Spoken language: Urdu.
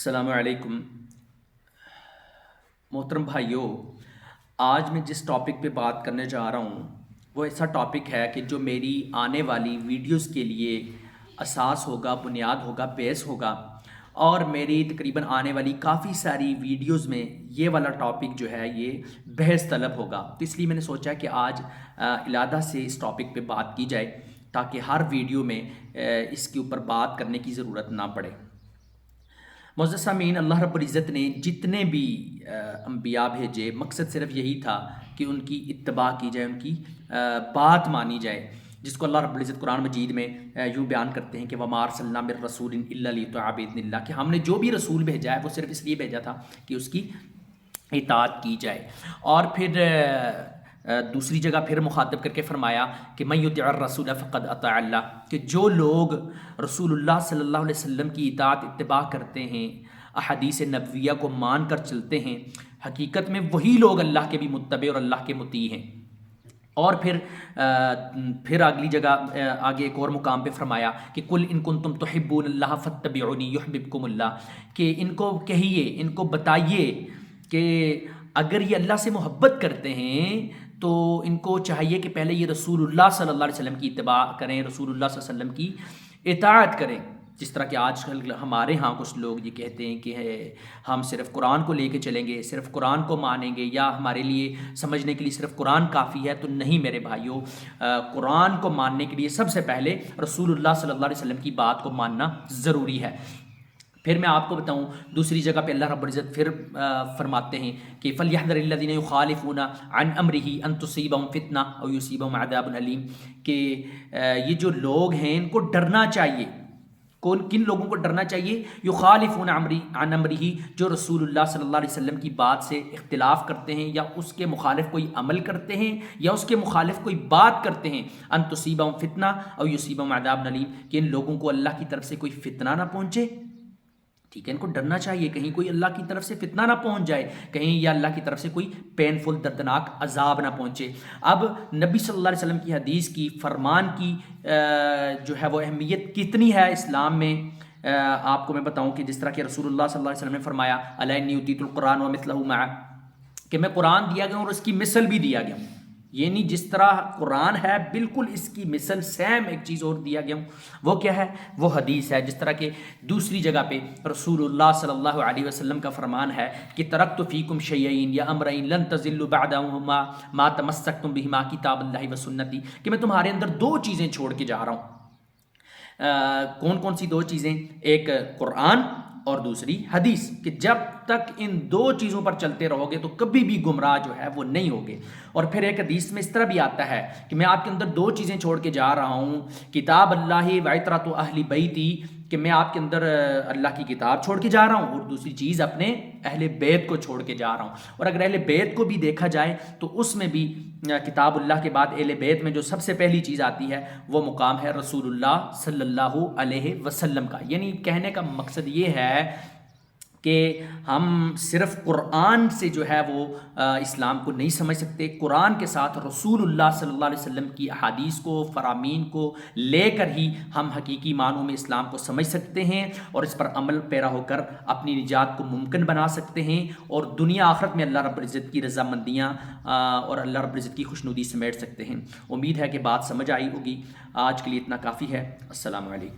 السلام علیکم محترم بھائیوں، آج میں جس ٹاپک پہ بات کرنے جا رہا ہوں وہ ایسا ٹاپک ہے کہ جو میری آنے والی ویڈیوز کے لیے اساس ہوگا، بنیاد ہوگا، بیس ہوگا، اور میری تقریباً آنے والی کافی ساری ویڈیوز میں یہ والا ٹاپک جو ہے یہ بحث طلب ہوگا۔ تو اس لیے میں نے سوچا کہ آج علادہ سے اس ٹاپک پہ بات کی جائے تاکہ ہر ویڈیو میں اس کے اوپر بات کرنے کی ضرورت نہ پڑے۔ معزز سامعین، اللہ رب العزت نے جتنے بھی انبیاء بھیجے، مقصد صرف یہی تھا کہ ان کی اتباع کی جائے، ان کی بات مانی جائے، جس کو اللہ رب العزت قرآن مجید میں یوں بیان کرتے ہیں کہ وَمَا أَرْسَلْنَا مِن رَّسُولٍ إِلَّا لِيُطَاعَ بِإِذْنِ اللَّهِ، کہ ہم نے جو بھی رسول بھیجا ہے وہ صرف اس لیے بھیجا تھا کہ اس کی اطاعت کی جائے۔ اور پھر دوسری جگہ پھر مخاطب کر کے فرمایا کہ مَن يُطِعِ الرَّسُولَ فَقَدْ أَطَاعَ اللَّهَ، کہ جو لوگ رسول اللہ صلی اللہ علیہ وسلم کی اطاعت اتباع کرتے ہیں، احادیث نبویہ کو مان کر چلتے ہیں، حقیقت میں وہی لوگ اللہ کے بھی متبع اور اللہ کے مطیع ہیں۔ اور پھر اگلی جگہ آگے ایک اور مقام پہ فرمایا کہ قُلْ إِن كُنتُمْ تُحِبُّونَ اللَّهَ فَاتَّبِعُونِي يُحْبِبْكُمُ اللَّهُ، کہ ان کو کہیے، ان کو بتائیے کہ اگر یہ اللہ سے محبت کرتے ہیں تو ان کو چاہیے کہ پہلے یہ رسول اللہ صلی اللہ علیہ وسلم کی اتباع کریں، رسول اللہ صلی اللہ علیہ وسلم کی اطاعت کریں۔ جس طرح کہ آج کل ہمارے ہاں کچھ لوگ یہ کہتے ہیں کہ ہم صرف قرآن کو لے کے چلیں گے، صرف قرآن کو مانیں گے، یا ہمارے لیے سمجھنے کے لیے صرف قرآن کافی ہے۔ تو نہیں میرے بھائیوں، قرآن کو ماننے کے لیے سب سے پہلے رسول اللہ صلی اللہ علیہ وسلم کی بات کو ماننا ضروری ہے۔ پھر میں آپ کو بتاؤں، دوسری جگہ پہ اللہ رب العزت پھر فرماتے ہیں کہ فَلْيَحْذَرِ الَّذِينَ يُخَالِفُونَ عَنْ أَمْرِهِ أَن تُصِيبَهُمْ فِتْنَةٌ أَوْ يُصِيبَهُمْ عَذَابٌ أَلِيمٌ، کہ یہ جو لوگ ہیں ان کو ڈرنا چاہیے۔ کن لوگوں کو ڈرنا چاہیے؟ یخالفون عن امرہ، جو رسول اللہ صلی اللہ علیہ وسلم کی بات سے اختلاف کرتے ہیں، یا اس کے مخالف کوئی عمل کرتے ہیں، یا اس کے مخالف کوئی بات کرتے ہیں۔ ان تصیبہم فتنہ او یصیبہم عذاب علیم، کہ ان لوگوں کو اللہ کی طرف سے کوئی فتنہ نہ پہنچے۔ ٹھیک ہے، ان کو ڈرنا چاہیے کہیں کوئی اللہ کی طرف سے فتنہ نہ پہنچ جائے، کہیں یا اللہ کی طرف سے کوئی پینفل دردناک عذاب نہ پہنچے۔ اب نبی صلی اللہ علیہ وسلم کی حدیث کی، فرمان کی جو ہے وہ اہمیت کتنی ہے اسلام میں، آپ کو میں بتاؤں کہ جس طرح کہ رسول اللہ صلی اللہ علیہ وسلم نے فرمایا الا انی اوتیت القرآن ومثلہ معہ، کہ میں قرآن دیا گیا ہوں اور اس کی مثل بھی دیا گیا ہوں، یعنی جس طرح قرآن ہے بالکل اس کی مثل سیم ایک چیز اور دیا گیا ہوں، وہ کیا ہے؟ وہ حدیث ہے۔ جس طرح کہ دوسری جگہ پہ رسول اللہ صلی اللہ علیہ وسلم کا فرمان ہے کہ ترکت فیکم شیئین یا امرین لن تضلوا بعدہما ما تمسکتم بہما کتاب اللہ و سنتی، کہ میں تمہارے اندر دو چیزیں چھوڑ کے جا رہا ہوں۔ کون کون سی دو چیزیں؟ ایک قرآن اور دوسری حدیث، کہ جب تک ان دو چیزوں پر چلتے رہو گے تو کبھی بھی گمراہ جو ہے وہ نہیں ہوگے۔ اور پھر ایک حدیث میں اس طرح بھی آتا ہے کہ میں آپ کے اندر دو چیزیں چھوڑ کے جا رہا ہوں، کتاب اللہ و عطرۃ اہل بیتی، کہ میں آپ کے اندر اللہ کی کتاب چھوڑ کے جا رہا ہوں، اور دوسری چیز اپنے اہل بیت کو چھوڑ کے جا رہا ہوں۔ اور اگر اہل بیت کو بھی دیکھا جائے تو اس میں بھی کتاب اللہ کے بعد اہل بیت میں جو سب سے پہلی چیز آتی ہے وہ مقام ہے رسول اللہ صلی اللہ علیہ وسلم کا۔ یعنی کہنے کا مقصد یہ ہے کہ ہم صرف قرآن سے جو ہے وہ اسلام کو نہیں سمجھ سکتے، قرآن کے ساتھ رسول اللہ صلی اللہ علیہ وسلم کی احادیث کو، فرامین کو لے کر ہی ہم حقیقی معنوں میں اسلام کو سمجھ سکتے ہیں، اور اس پر عمل پیرا ہو کر اپنی نجات کو ممکن بنا سکتے ہیں، اور دنیا آخرت میں اللہ رب العزت کی رضامندیاں اور اللہ رب العزت کی خوشنودی سمیٹ سکتے ہیں۔ امید ہے کہ بات سمجھ آئی ہوگی۔ آج کے لیے اتنا کافی ہے۔ السلام علیکم۔